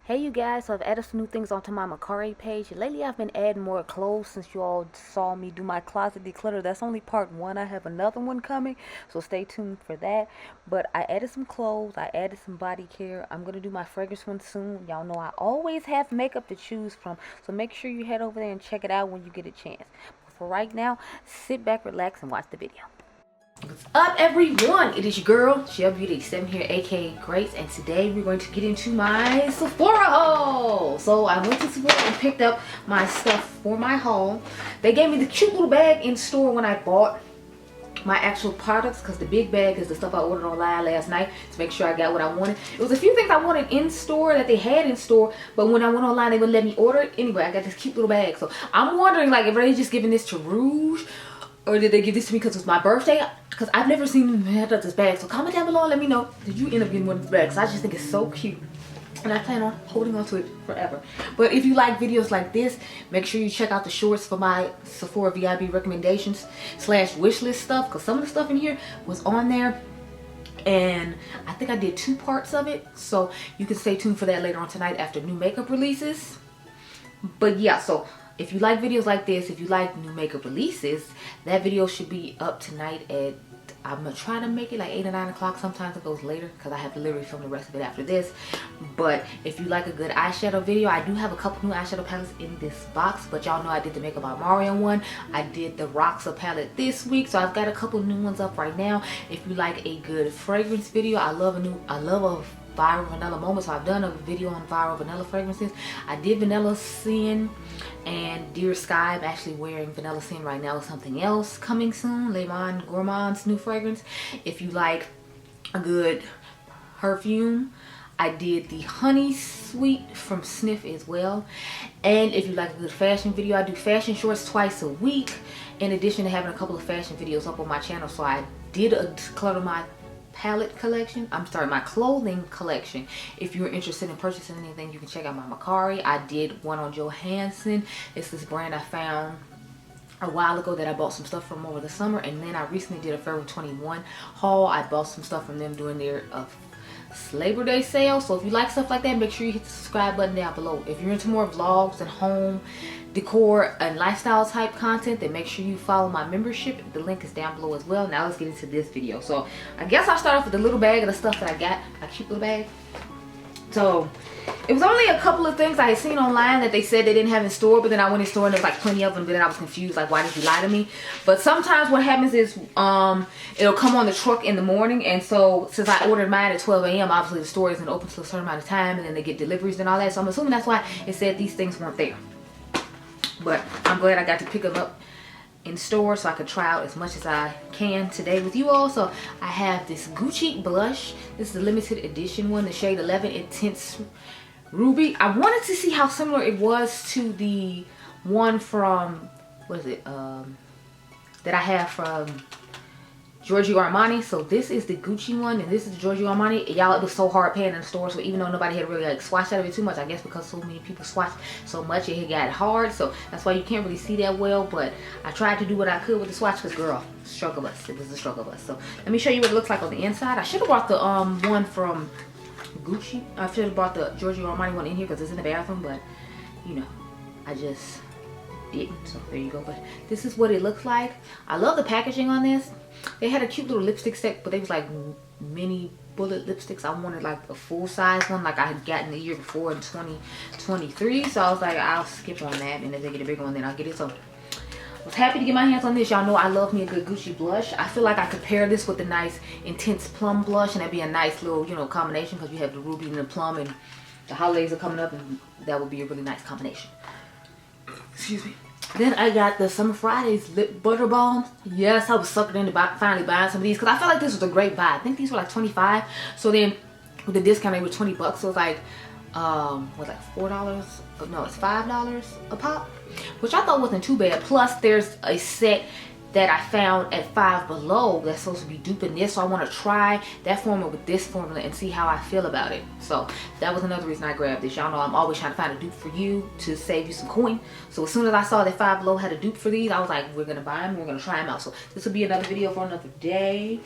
Hey you guys, so I've added some new things onto my Mercier page. Lately I've been adding more clothes since you all saw me do my closet declutter. That's only part one. I have another one coming, so stay tuned for that. But I added some clothes, I added some body care. I'm going to do my fragrance one soon. Y'all know I always have makeup to choose from, so make sure you head over there and check it out when you get a chance. But for right now, sit back, relax, and watch the video. What's up everyone, it is your girl Gelbeauty-QM here, aka Grace, and today we're going to get into my Sephora haul. So I went to Sephora and picked up my stuff for my haul. They gave me the cute little bag in store when I bought my actual products, because the big bag is the stuff I ordered online last night to make sure I got what I wanted. It was a few things I wanted in store that they had in store, but when I went online they wouldn't let me order it. Anyway, I got this cute little bag, so I'm wondering, like, if they just giving this to Rouge, or did they give this to me because it's my birthday? Because I've never seen them have this bag. So comment down below and let me know, did you end up getting one of these bags? I just think it's so cute, and I plan on holding on to it forever. But if you like videos like this, make sure you check out the shorts for my Sephora VIB recommendations / wishlist stuff, because some of the stuff in here was on there, and I think I did 2 parts of it. So you can stay tuned for that later on tonight after new makeup releases. But yeah, so if you like videos like this, if you like new makeup releases, that video should be up tonight at, I'm gonna try to make it like 8 or 9 o'clock. Sometimes it goes later because I have to literally film the rest of it after this. But if you like a good eyeshadow video, I do have a couple new eyeshadow palettes in this box, but y'all know I did the Makeup by Mario one. I did the Roxa palette this week, so I've got a couple new ones up right now. If you like a good fragrance video, I love a viral vanilla moment, so I've done a video on viral vanilla fragrances. I did Vanilla Sin and Dear Skye. I'm actually wearing Vanilla Sin right now with something else coming soon, Le Monde Gourmand's new fragrance. If you like a good perfume, I did the Honey Sweet from Snif as well. And if you like a good fashion video, I do fashion shorts twice a week, in addition to having a couple of fashion videos up on my channel. So I did declutter my palette collection, my clothing collection. If you're interested in purchasing anything, you can check out my Mercier. I did one on Johansson. It's this brand I found a while ago that I bought some stuff from over the summer, and then I recently did a Forever 21 haul. I bought some stuff from them during their Labor Day sale. So if you like stuff like that, make sure you hit the subscribe button down below. If you're into more vlogs and home decor and lifestyle type content, then make sure you follow my membership. The link is down below as well. Now let's get into this video. So I guess I'll start off with the little bag of the stuff that I got, a cute little bag. So it was only a couple of things I had seen online that they said they didn't have in store, but then I went in store and there was like plenty of them. But then I was confused, like, why did you lie to me? But sometimes what happens is it'll come on the truck in the morning, and so since I ordered mine at 12 a.m, obviously the store isn't open till a certain amount of time, and then they get deliveries and all that. So I'm assuming that's why it said these things weren't there. But I'm glad I got to pick them up in store so I could try out as much as I can today with you all. So I have this Gucci blush. This is a limited edition one, the shade 11 Intense Ruby. I wanted to see how similar it was to the one from, what is it, that I have from Giorgio Armani. So this is the Gucci one, and this is the Giorgio Armani. Y'all, it was so hard paying in the store, so even though nobody had really like swatched out of it too much, I guess because so many people swatched so much, it had got hard, so that's why you can't really see that well. But I tried to do what I could with the swatch, because girl, struggle bus, it was a struggle bus. So let me show you what it looks like on the inside. I should have brought the one from Gucci. I should have brought the Giorgio Armani one in here because it's in the bathroom, but you know, I just didn't. So there you go. But this is what it looks like. I love the packaging on this. They had a cute little lipstick set, but they was like mini bullet lipsticks. I wanted like a full size one like I had gotten the year before in 2023. So I was like, I'll skip on that, and if they get a bigger one, then I'll get it. So I was happy to get my hands on this. Y'all know I love me a good Gucci blush. I feel like I could pair this with a nice Intense Plum blush, and that'd be a nice little, you know, combination, because you have the ruby and the plum, and the holidays are coming up, and that would be a really nice combination. Excuse me. Then I got the Summer Fridays Lip Butter Balm. Yes, I was sucking into finally buying some of these, because I felt like this was a great buy. I think these were like 25. So then with the discount, they were 20 bucks. So it's like, what, like $4? Oh, no, it's $5 a pop, which I thought wasn't too bad. Plus there's a set that I found at Five Below that's supposed to be duping this, so I want to try that formula with this formula and see how I feel about it. So that was another reason I grabbed this. Y'all know I'm always trying to find a dupe for you to save you some coin. So as soon as I saw that Five Below had a dupe for these, I was like, we're gonna buy them, we're gonna try them out. So this will be another video for another day.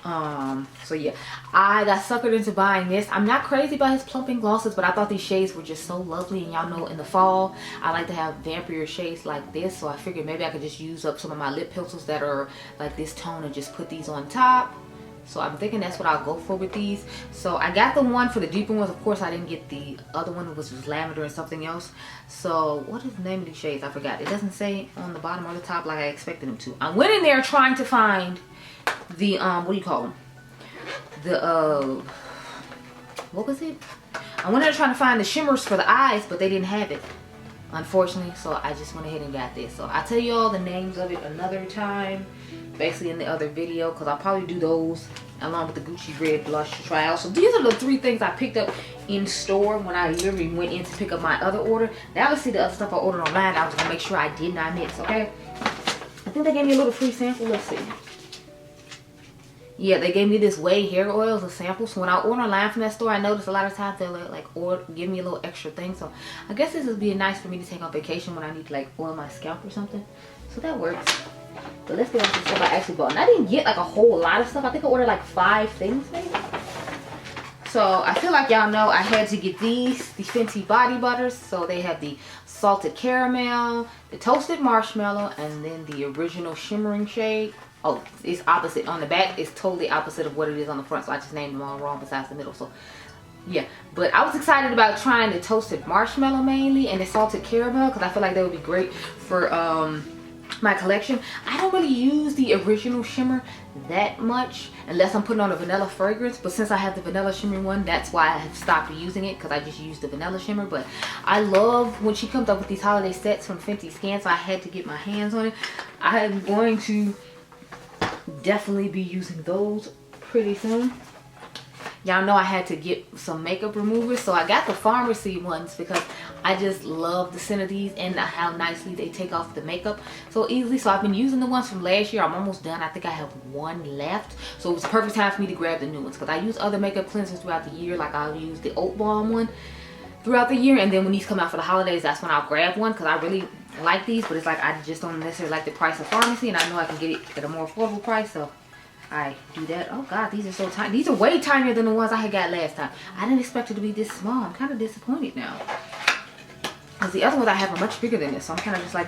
So yeah, I got suckered into buying this. I'm not crazy about his plumping glosses, but I thought these shades were just so lovely. And y'all know in the fall I like to have vampire shades like this, so I figured maybe I could just use up some of my lip pencils that are like this tone and just put these on top. So I'm thinking that's what I'll go for with these. So I got the one for the deeper ones. Of course I didn't get the other one, which was lavender and something else. So what is the name of these shades? I forgot. It doesn't say on the bottom or the top like I expected them to. I went in there trying to find the what do you call them, the what was it, I went there trying to find the shimmers for the eyes, but they didn't have it, unfortunately. So I just went ahead and got this. So I'll tell you all the names of it another time, basically in the other video, because I'll probably do those along with the Gucci red blush to try out. So these are the 3 things I picked up in store when I literally went in to pick up my other order. Now let's see the other stuff I ordered online. I was gonna make sure I did not miss. Okay, I think they gave me a little free sample. Let's see. Yeah, they gave me this Way hair oil as a sample. So when I order online from that store, I noticed a lot of times they'll like give me a little extra thing. So I guess this would be nice for me to take on vacation when I need to like oil my scalp or something. So that works. But let's get into the stuff I actually bought. And I didn't get like a whole lot of stuff. I think I ordered like 5 things maybe. So I feel like y'all know I had to get these Fenty body butters. So they have the salted caramel, the toasted marshmallow, and then the original shimmering shade. Oh, it's opposite. On the back, it's totally opposite of what it is on the front. So I just named them all wrong besides the middle. So yeah, but I was excited about trying the toasted marshmallow mainly and the salted caramel because I feel like they would be great for my collection. I don't really use the original shimmer that much unless I'm putting on a vanilla fragrance, but since I have the vanilla shimmering one, that's why I have stopped using it, because I just use the vanilla shimmer. But I love when she comes up with these holiday sets from Fenty Skin, so I had to get my hands on it. I am going to definitely be using those pretty soon. Y'all know I had to get some makeup removers, so I got the pharmacy ones because I just love the scent of these and how nicely they take off the makeup so easily. So I've been using the ones from last year. I'm almost done. I think I have 1 left, so it was a perfect time for me to grab the new ones because I use other makeup cleansers throughout the year. Like I'll use the Oat Balm one throughout the year, and then when these come out for the holidays, that's when I'll grab one because I really like these. But it's like I just don't necessarily like the price of pharmacy, and I know I can get it at a more affordable price, so I do that. Oh god, these are so tiny. These are way tinier than the ones I had got last time. I didn't expect it to be this small. I'm kind of disappointed now, because the other ones I have are much bigger than this, so I'm kind of just like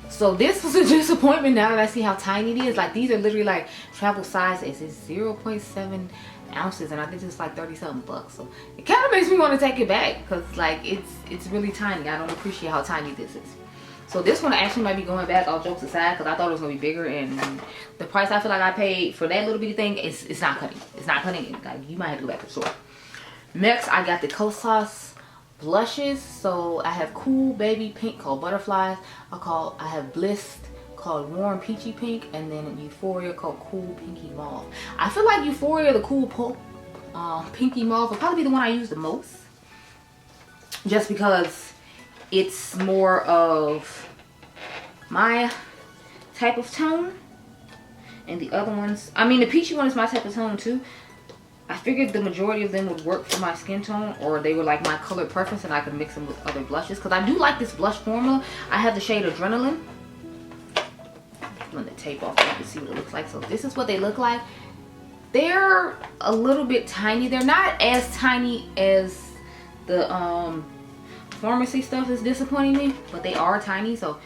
So this was a disappointment now that I see how tiny it is. Like these are literally like travel size. It's 0.7 ounces, and I think it's like 30-something bucks. So it kind of makes me want to take it back because like it's really tiny. I don't appreciate how tiny this is. So this one actually might be going back, all jokes aside, because I thought it was going to be bigger, and the price I feel like I paid for that little bitty thing, it's not cutting. It's not cutting it. Like, you might have to go back to the store. Next, I got the Kosas blushes. So I have Cool Baby Pink called Butterflies. I have Bliss called Warm Peachy Pink, and then Euphoria called Cool Pinky Mauve. I feel like Euphoria, the Cool Pinky Mauve, will probably be the one I use the most, just because it's more of my type of tone. And the other ones, I mean the peachy one is my type of tone too. I figured the majority of them would work for my skin tone, or they were like my color preference, and I could mix them with other blushes because I do like this blush formula. I have the shade Adrenaline. I'm gonna tape off so you can see what it looks like. So this is what they look like. They're a little bit tiny. They're not as tiny as the pharmacy stuff is disappointing me, but they are tiny. So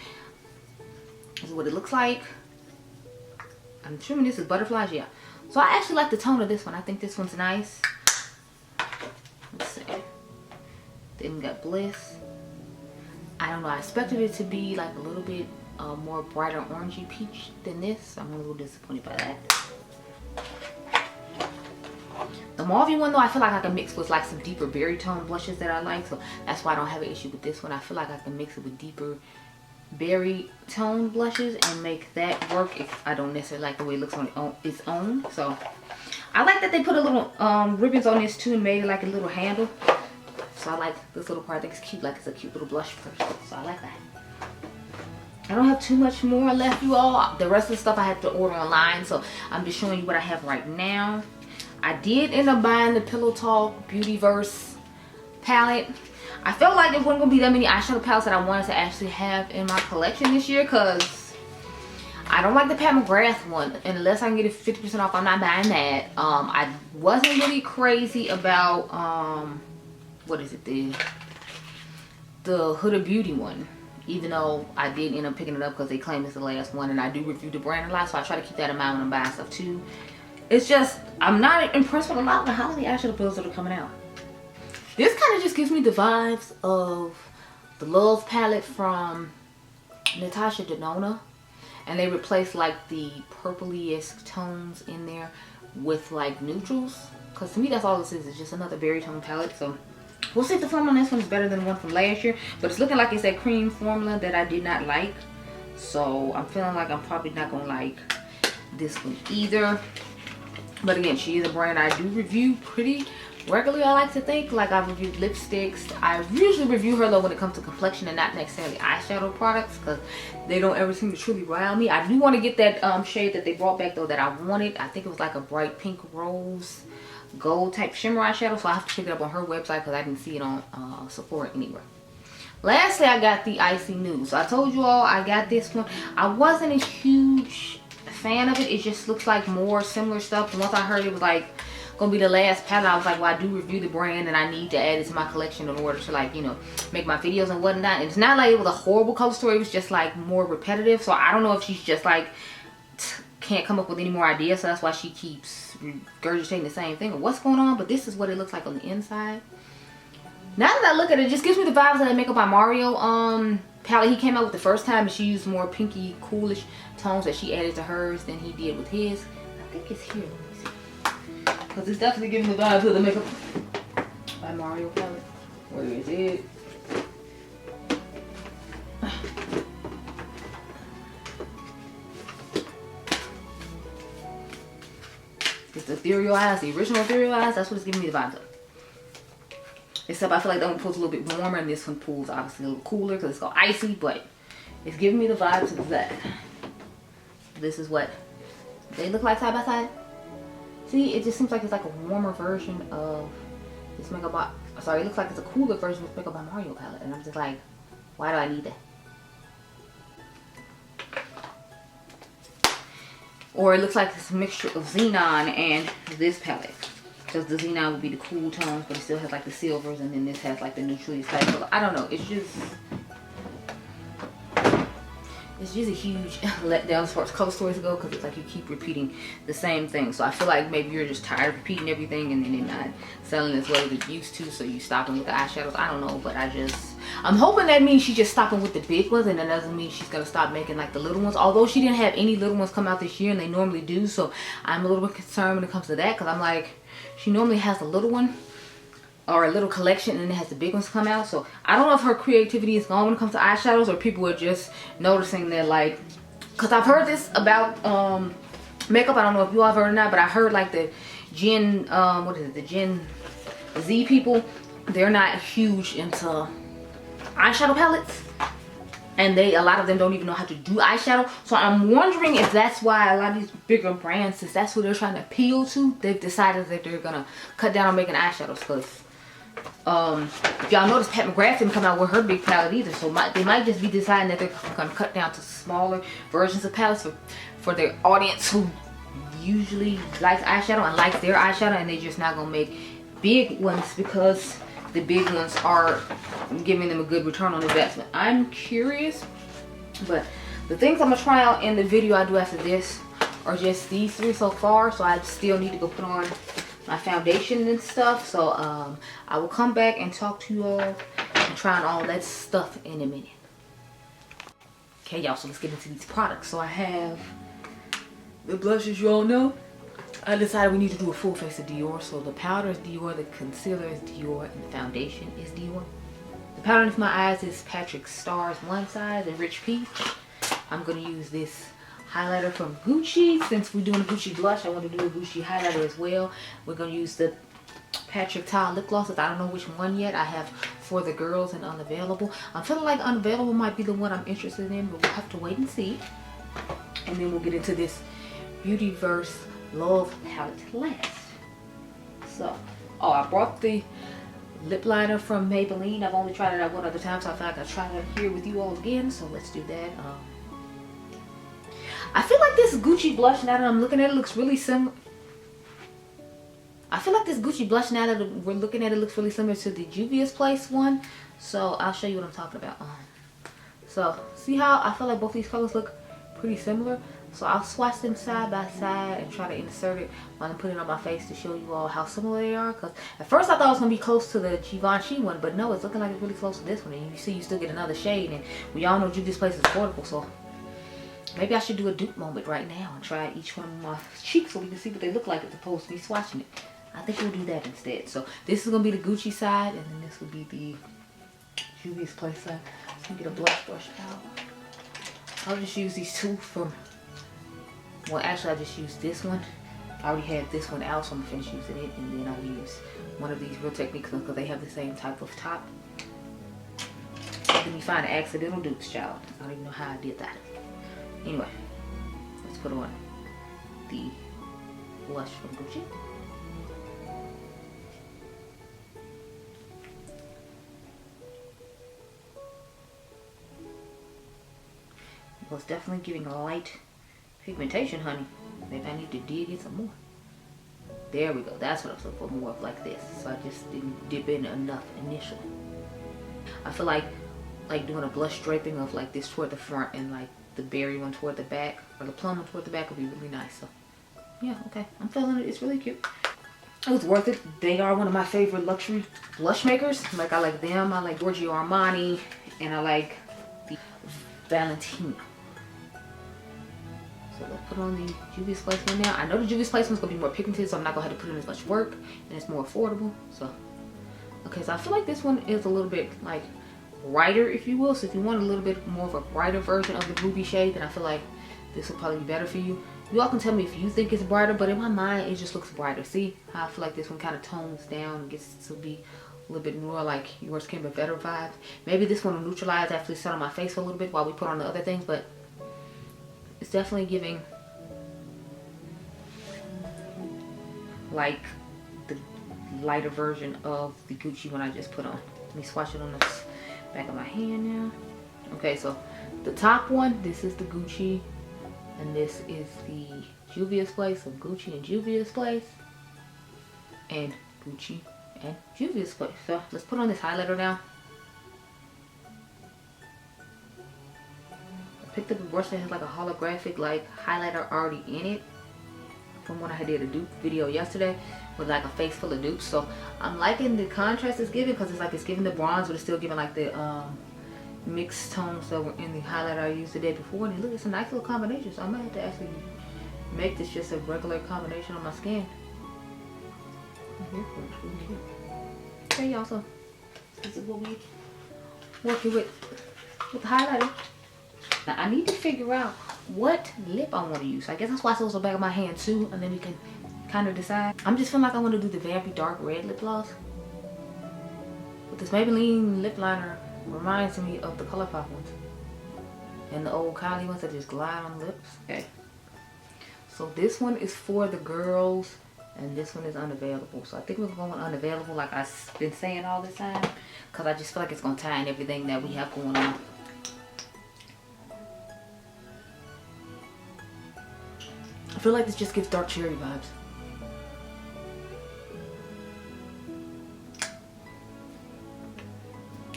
this is what it looks like. I'm assuming this is Butterflies. Yeah, so I actually like the tone of this one. I think this one's nice. Let's see. Then we got Bliss. I don't know, I expected it to be like a little bit more brighter orangey peach than this. I'm a little disappointed by that. The mauve one though, I feel like I can mix with like some deeper berry tone blushes that I like, so that's why I don't have an issue with this one. I feel like I can mix it with deeper berry tone blushes and make that work if I don't necessarily like the way it looks on its own. So I like that they put a little ribbons on this too and made it like a little handle. So I like this little part. I think it's cute, like it's a cute little blush first. So I like that. I don't have too much more left, you all. The rest of the stuff I have to order online, so I'm just showing you what I have right now. I did end up buying the Pillow Talk Beautyverse palette. I felt like there wasn't going to be that many eyeshadow palettes that I wanted to actually have in my collection this year, because I don't like the Pat McGrath one. Unless I can get it 50% off, I'm not buying that. I wasn't really crazy about, what is it, the Huda Beauty one. Even though I did end up picking it up because they claim it's the last one. And I do review the brand a lot, so I try to keep that in mind when I'm buying stuff too. It's just, I'm not impressed with a lot of the holiday eyeshadow pills that are coming out. This kind of just gives me the vibes of the Love palette from Natasha Denona. And they replaced like the purpley-esque tones in there with like neutrals. Because to me that's all this is. It's just another berry tone palette. So we'll see if the formula on this one is better than the one from last year. But it's looking like it's that cream formula that I did not like. So I'm feeling like I'm probably not going to like this one either. But again, she is a brand I do review pretty regularly, I like to think. Like, I've reviewed lipsticks. I usually review her though when it comes to complexion and not necessarily eyeshadow products, because they don't ever seem to truly rile me. I do want to get that shade that they brought back though that I wanted. I think it was like a bright pink rose gold type shimmer eyeshadow, so I have to pick it up on her website because I didn't see it on Sephora anywhere. Lastly, I got the Icy Nude. So I told you all I got this one. I wasn't a huge fan of it. It just looks like more similar stuff. And once I heard it was like gonna be the last palette, I was like, well, I do review the brand and I need to add it to my collection in order to, like, you know, make my videos and whatnot. And it's not like it was a horrible color story, it was just like more repetitive. So I don't know if she's just like can't come up with any more ideas, so that's why she keeps regurgitating the same thing or what's going on. But this is what it looks like on the inside. Now that I look at it, it just gives me the vibes of that Makeup by Mario palette he came out with the first time, and she used more pinky coolish tones that she added to hers than he did with his. I think it's here. Because it's definitely giving the vibes of the Makeup by Mario palette. Where is it? It's the Ethereal Eyes, the original Ethereal Eyes. That's what it's giving me the vibes of. Except I feel like that one pulls a little bit warmer, and this one pulls obviously a little cooler because it's called Icy. But it's giving me the vibes of that. This is what they look like side by side. See, it just seems like it's like a warmer version of this Makeup by, sorry, it looks like it's a cooler version of this Makeup by Mario palette. And I'm just like, why do I need that? Or it looks like it's a mixture of Xenon and this palette. Because the Xenon would be the cool tones, but it still has like the silvers, and then this has like the neutrally type color. I don't know, it's just a huge letdown as far as color stories go, because it's like you keep repeating the same thing. So I feel like maybe you're just tired of repeating everything, and then they're not selling as well as it used to, so you stopping with the eyeshadows. I don't know, but I'm hoping that means she's just stopping with the big ones, and that doesn't mean she's gonna stop making like the little ones, although she didn't have any little ones come out this year, and they normally do. So I'm a little bit concerned when it comes to that, because I'm like, she normally has a little one or a little collection, and it has the big ones come out. So I don't know if her creativity is gone when it comes to eyeshadows, or people are just noticing that, like, because I've heard this about makeup. I don't know if you all have heard or not, but I heard like the Gen the Gen Z people, they're not huge into eyeshadow palettes, and a lot of them don't even know how to do eyeshadow. So I'm wondering if that's why a lot of these bigger brands, since that's who they're trying to appeal to, they've decided that they're gonna cut down on making eyeshadows. Because if y'all notice, Pat McGrath didn't come out with her big palette either, so they might just be deciding that they're gonna cut down to smaller versions of palettes for their audience who usually likes eyeshadow and likes their eyeshadow, and they're just not gonna make big ones because the big ones are giving them a good return on investment. I'm curious, but the things I'm gonna try out in the video I do after this are just these three so far. So I still need to go put on my foundation and stuff. So I will come back and talk to you all and try on all that stuff in a minute. Okay, y'all, so let's get into these products. So I have the blushes, you all know. I decided we need to do a full face of Dior. So the powder is Dior, the concealer is Dior, and the foundation is Dior. The powder for my eyes is Patrick Starr's One Size and Rich Peach. I'm going to use this highlighter from Gucci. Since we're doing a Gucci blush, I want to do a Gucci highlighter as well. We're going to use the Patrick Tile lip glosses. I don't know which one yet. I have For the Girls and Unavailable. I'm feeling like Unavailable might be the one I'm interested in, but we'll have to wait and see. And then we'll get into this Beautyverse Love palette last. So, I brought the lip liner from Maybelline. I've only tried it out one other time, so I thought I'd try it here with you all again. So let's do that. I feel like this Gucci blush, now that I'm looking at it, looks really similar. I feel like this Gucci blush, now that we're looking at it, looks really similar to the Juvia's Place one. So I'll show you what I'm talking about. So see how I feel like both these colors look pretty similar? So I'll swatch them side by side and try to insert it while I'm putting it on my face to show you all how similar they are. Because at first I thought it was going to be close to the Givenchy one, but no, it's looking like it's really close to this one. And you see you still get another shade, and we all know Juvia's Place is affordable, so maybe I should do a dupe moment right now and try each one of my cheeks so we can see what they look like as opposed to me swatching it. I think we'll do that instead. So this is going to be the Gucci side, and then this will be the Juvia's Place side. So I'm going to get a blush brush out. I'll just use these two from, well actually I just used this one. I already had this one out, so I'm going to finish using it, and then I'll use one of these Real Techniques because they have the same type of top. Then you find accidental dupes, child. I don't even know how I did that. Anyway, let's put on the blush from Gucci. Well, it's definitely giving a light pigmentation, honey. Maybe I need to dig in some more. There we go. That's what I was looking for, more of like this. So I just didn't dip in enough initially. I feel like doing a blush draping of like this toward the front and like the berry one toward the back, or the plum one toward the back would be really nice. So yeah, okay, I'm feeling it. It's really cute. It was worth it. They are one of my favorite luxury blush makers. Like I like them. I like Giorgio Armani, and I like the Valentino. So let's put on the Juvia's Place one now. I know the Juvia's Place one's gonna be more pigmented, so I'm not gonna have to put in as much work, and it's more affordable. So okay, so I feel like this one is a little bit like brighter, if you will. So if you want a little bit more of a brighter version of the ruby shade, then I feel like this will probably be better for you. You all can tell me if you think it's brighter, but in my mind it just looks brighter. See how I feel like this one kind of tones down and gets to be a little bit more like yours came a better vibe. Maybe this one will neutralize after it's set on my face for a little bit while we put on the other things, but it's definitely giving like the lighter version of the Gucci one I just put on. Let me swatch it on the back of my hand now. Okay, so the top one, this is the Gucci, and this is the Juvia's Place. So Gucci and Juvia's Place, and Gucci and Juvia's Place. So let's put on this highlighter now. I picked up a brush that has like a holographic like highlighter already in it from when I did a dupe video yesterday with like a face full of dupes. So I'm liking the contrast it's giving, because it's like it's giving the bronze, but it's still giving like the mixed tones that were in the highlighter I used the day before. And look, it's a nice little combination. So I might have to actually make this just a regular combination on my skin. Okay, y'all, so this is what we working with the highlighter. Now I need to figure out what lip I want to use. I guess that's why I saw the back of my hand too, and then we can kind of decide. I'm just feeling like I want to do the Vampy Dark Red lip gloss. But this Maybelline lip liner reminds me of the ColourPop ones and the old Kylie ones that just glide on lips. Okay, so this one is for the girls, and this one is unavailable. So I think we're going unavailable, like I've been saying all this time, because I just feel like it's going to tie in everything that we have going on. I feel like this just gives dark cherry vibes.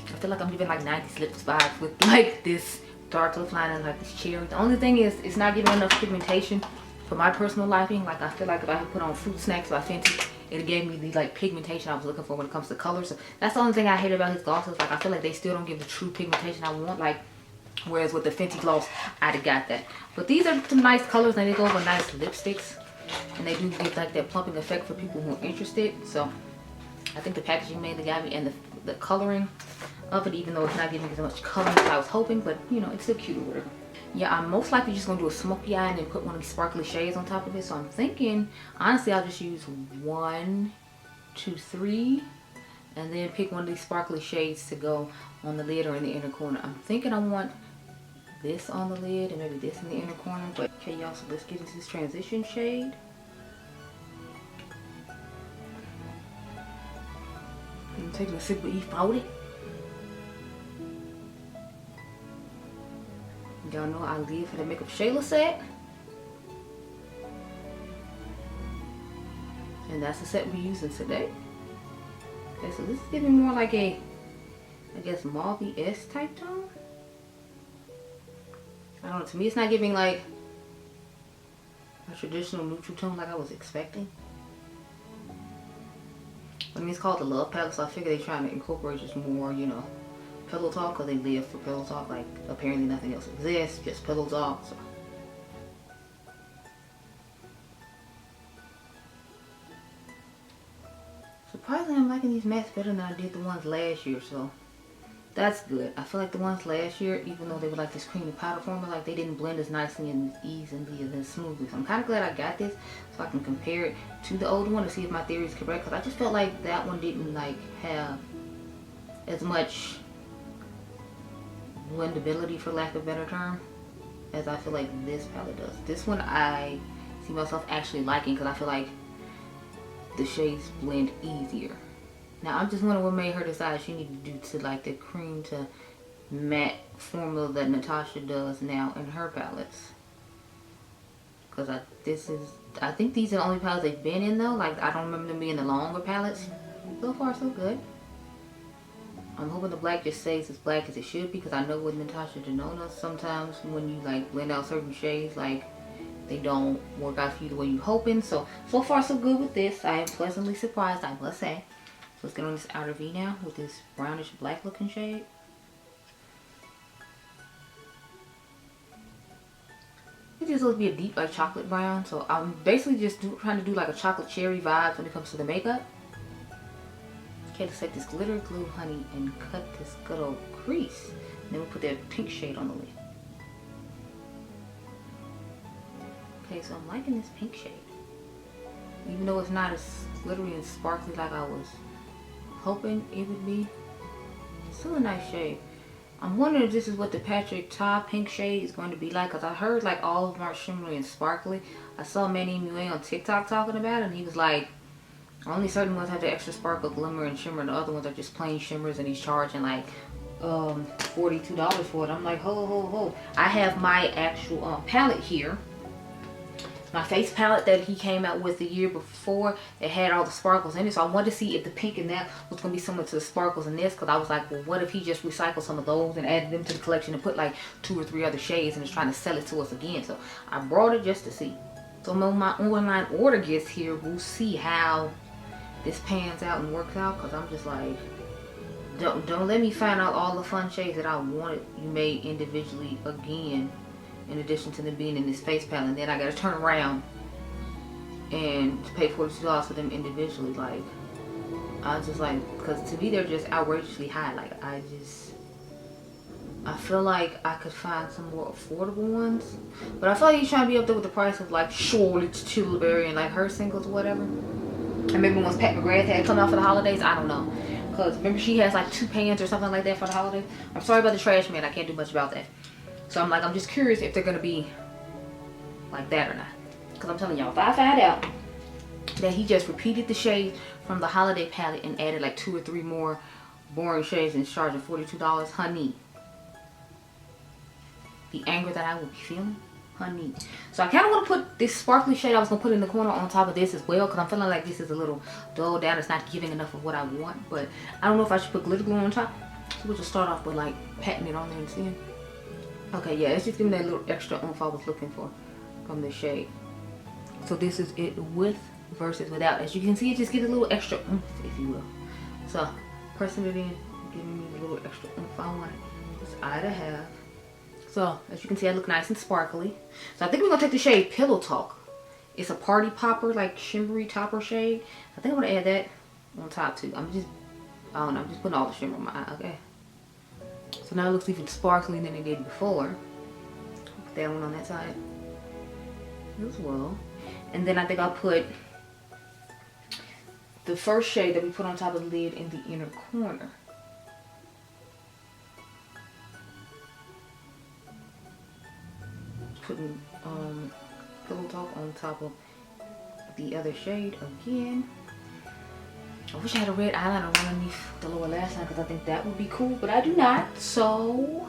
I feel like I'm giving like 90s lips vibes with like this dark lip line and like this cherry. The only thing is it's not giving enough pigmentation for my personal liking. Like I feel like if I had put on Fruit Snacks by Fenty, it gave me the like pigmentation I was looking for when it comes to color. So that's the only thing I hate about his glosses. Like I feel like they still don't give the true pigmentation I want. Like whereas with the Fenty gloss, I'd have got that. But these are some nice colors, and they go with nice lipsticks, and they do give like that plumping effect for people who are interested. So I think the packaging mainly got me, and the coloring of it, even though it's not giving as much color as I was hoping, but you know, it's still cute or whatever. Yeah, I'm most likely just gonna do a smoky eye and then put one of these sparkly shades on top of it. So I'm thinking, honestly, I'll just use 1, 2, 3, and then pick one of these sparkly shades to go on the lid or in the inner corner. I'm thinking I want this on the lid and maybe this in the inner corner. But okay, y'all, so let's get into this transition shade. I'm taking a sip of E40. Y'all know I live for the makeup Shayla set. And that's the set we're using today. Okay, so this is giving more like a, I guess, mauve-y-esque type tone. I don't know, to me it's not giving like a traditional neutral tone like I was expecting. I mean, it's called the Love Palette, so I figure they're trying to incorporate just more, you know, pillow talk, because they live for pillow talk. Like, apparently nothing else exists, just pillow talk. So. Surprisingly, I'm liking these mattes better than I did the ones last year, so that's good. I feel like the ones last year, even though they were like this creamy powder formula, like they didn't blend as nicely and as easily and as smoothly. So I'm kind of glad I got this so I can compare it to the old one to see if my theory is correct. Because I just felt like that one didn't like have as much blendability, for lack of a better term, as I feel like this palette does. This one I see myself actually liking because I feel like the shades blend easier. Now I'm just wondering what made her decide she needed to do to like the cream to matte formula that Natasha does now in her palettes. Cause I think these are the only palettes they've been in though. Like I don't remember them being the longer palettes. So far so good. I'm hoping the black just stays as black as it should be, because I know with Natasha Denona sometimes when you like blend out certain shades, like they don't work out for you the way you're hoping. So far so good with this. I am pleasantly surprised, I must say. So let's get on this outer V now with this brownish black looking shade. It just looks to be a deep like chocolate brown. So I'm basically just trying to do like a chocolate cherry vibe when it comes to the makeup. Okay, let's take this glitter glue, honey, and cut this good old crease. And then we'll put that pink shade on the lid. Okay, so I'm liking this pink shade. Even though it's not as glittery and sparkly like I was hoping it would be, it's still a nice shade. I'm wondering if this is what the Patrick Ta pink shade is going to be like, because I heard like all of them are shimmery and sparkly. I saw Manny Mue on TikTok talking about it, and he was like, only certain ones have the extra sparkle, glimmer, and shimmer, and the other ones are just plain shimmers, and he's charging like $42 for it. I'm like, ho. I have my actual palette here. My face palette that he came out with the year before, it had all the sparkles in it. So I wanted to see if the pink in that was going to be similar to the sparkles in this. Because I was like, well, what if he just recycled some of those and added them to the collection and put like 2 or 3 other shades and is trying to sell it to us again. So I brought it just to see. So when my online order gets here, we'll see how this pans out and works out. Because I'm just like, don't let me find out all the fun shades that I wanted you made individually again, in addition to them being in this face palette, and then I gotta turn around and pay $42 for them individually. Like, I was just like, because to me they're just outrageously high. Like, I feel like I could find some more affordable ones, but I feel like he's trying to be up there with the price of like Charlotte's Tilbury and like her singles or whatever. And maybe once Pat McGrath had come out for the holidays, I don't know, because remember she has like 2 pans or something like that for the holidays. I'm sorry about the trash man, I can't do much about that. So I'm like, I'm just curious if they're going to be like that or not. Because I'm telling y'all, if I find out that he just repeated the shades from the holiday palette and added like 2 or 3 more boring shades and charging $42, honey, the anger that I will be feeling, honey. So I kind of want to put this sparkly shade I was going to put in the corner on top of this as well. Because I'm feeling like this is a little dulled down. It's not giving enough of what I want. But I don't know if I should put glitter glue on top. So we'll just start off with like patting it on there and seeing. Okay, yeah, it's just giving that little extra oomph I was looking for from this shade. So this is it with versus without. As you can see, it just gives a little extra oomph, if you will. So pressing it in, giving me a little extra oomph I wanted. It's eye to have. So as you can see, I look nice and sparkly. So I think we're gonna take the shade Pillow Talk. It's a party popper, like shimmery topper shade. I think I'm gonna add that on top too. I don't know, I'm just putting all the shimmer on my eye. Okay. So now it looks even sparkly than it did before. Put that one on that side as well. And then I think I'll put the first shade that we put on top of the lid in the inner corner. Putting Pillow Talk on top of the other shade again. I wish I had a red eyeliner underneath the lower lash line, because I think that would be cool, but I do not. So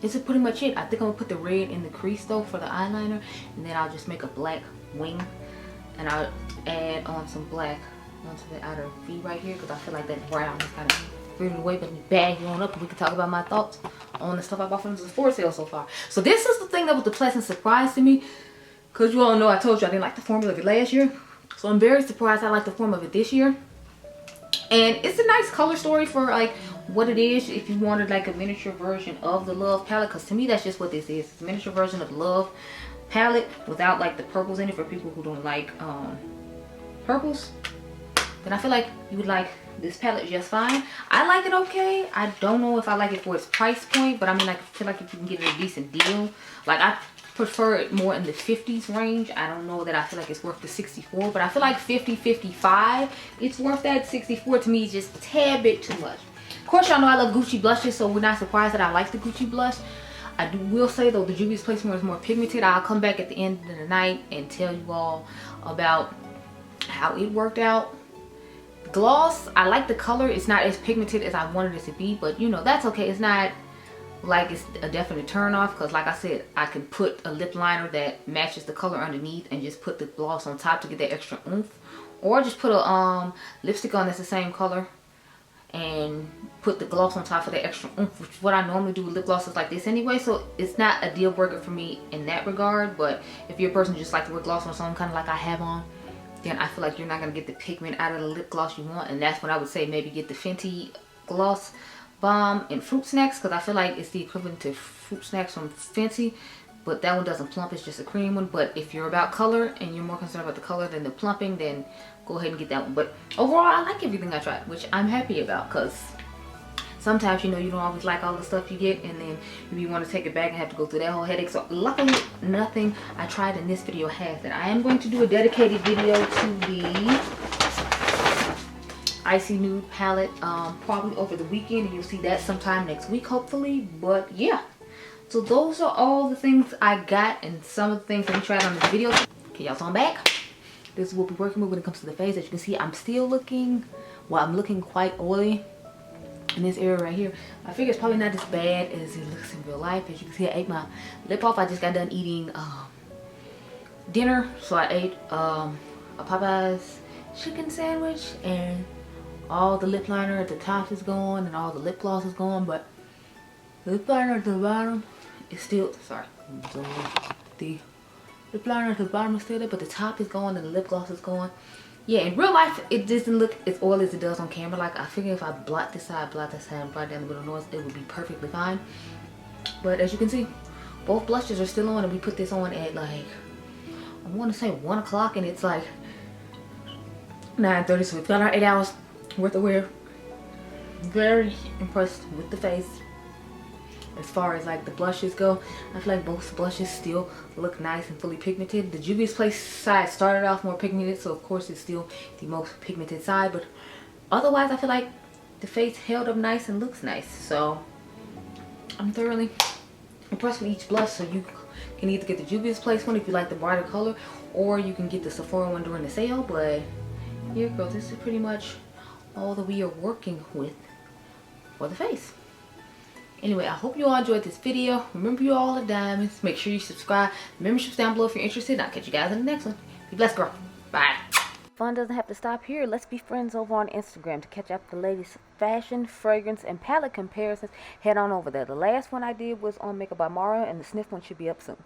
this is pretty much it. I think I'm gonna put the red in the crease though for the eyeliner, and then I'll just make a black wing, and I'll add on some black onto the outer V right here because I feel like that brown is kind of fading away. But let me bag you on up and we can talk about my thoughts on the stuff I bought from the Sephora sale so far. So this is the thing that was the pleasant surprise to me, because you all know I told you I didn't like the formula of it last year. So I'm very surprised I like the formula of it this year. And it's a nice color story for like what it is if you wanted like a miniature version of the Love palette, because to me that's just what this is. It's a miniature version of Love palette without like the purples in it for people who don't like purples. Then I feel like you would like this palette just fine. I like it okay. I don't know if I like it for its price point, but I mean, like, I feel like if you can get it a decent deal, like I prefer it more in the 50s range. I don't know that I feel like it's worth the 64, but I feel like 50, 55, it's worth that. 64 to me is just a tad bit too much. Of course, y'all know I love Gucci blushes, so we're not surprised that I like the Gucci blush. Will say though, the Juvia's Placement is more pigmented. I'll come back at the end of the night and tell you all about how it worked out. Gloss, I like the color. It's not as pigmented as I wanted it to be, but you know, that's okay. It's not like it's a definite turn off, because like I said, I can put a lip liner that matches the color underneath and just put the gloss on top to get that extra oomph, or just put a lipstick on that's the same color and put the gloss on top for that extra oomph, which is what I normally do with lip glosses like this anyway. So it's not a deal breaker for me in that regard. But if you're a person who just like to wear gloss on something kind of like I have on, then I feel like you're not going to get the pigment out of the lip gloss you want. And that's when I would say maybe get the Fenty Gloss Bomb and Fruit Snacks, because I feel like it's the equivalent to Fruit Snacks from Fenty, but that one doesn't plump. It's just a cream one. But if you're about color and you're more concerned about the color than the plumping, then go ahead and get that one. But overall, I like everything I tried, which I'm happy about, because sometimes, you know, you don't always like all the stuff you get, and then you want to take it back and have to go through that whole headache. So luckily, nothing I tried in this video has that. I am going to do a dedicated video to the Icy Nude palette probably over the weekend, and you'll see that sometime next week hopefully. But yeah, so those are all the things I got and some of the things that we tried on this video. Okay, y'all, so I'm back. This is what we're working with when it comes to the face. As you can see, I'm still looking, well, I'm looking quite oily in this area right here. I figure it's probably not as bad as it looks in real life. As you can see, I ate my lip off. I just got done eating dinner, so I ate a Popeye's chicken sandwich, and all the lip liner at the top is gone and all the lip gloss is gone, but the lip liner at the bottom is still, sorry, the lip liner at the bottom is still there, but the top is gone and the lip gloss is gone. Yeah, in real life, it doesn't look as oily as it does on camera. Like, I figure if I blot this side, and brought down the middle nose, it would be perfectly fine. But as you can see, both blushes are still on, and we put this on at like, I want to say 1 o'clock, and it's like 9:30, so we've got our 8 hours worth of wear. Very impressed with the face. As far as like the blushes go, I feel like both blushes still look nice and fully pigmented. The Juvia's Place side started off more pigmented, so of course it's still the most pigmented side, but otherwise I feel like the face held up nice and looks nice. So I'm thoroughly impressed with each blush. So you can either get the Juvia's Place one if you like the brighter color, or you can get the Sephora one during the sale. But here, girls, this is pretty much all that we are working with for the face. Anyway, I hope you all enjoyed this video. Remember, you all are diamonds. Make sure you subscribe. The membership's down below if you're interested. I'll catch you guys in the next one. Be blessed, girl. Bye. Fun doesn't have to stop here. Let's be friends over on Instagram to catch up the latest fashion, fragrance, and palette comparisons. Head on over there. The last one I did was on Makeup by Mara, and the Snif one should be up soon.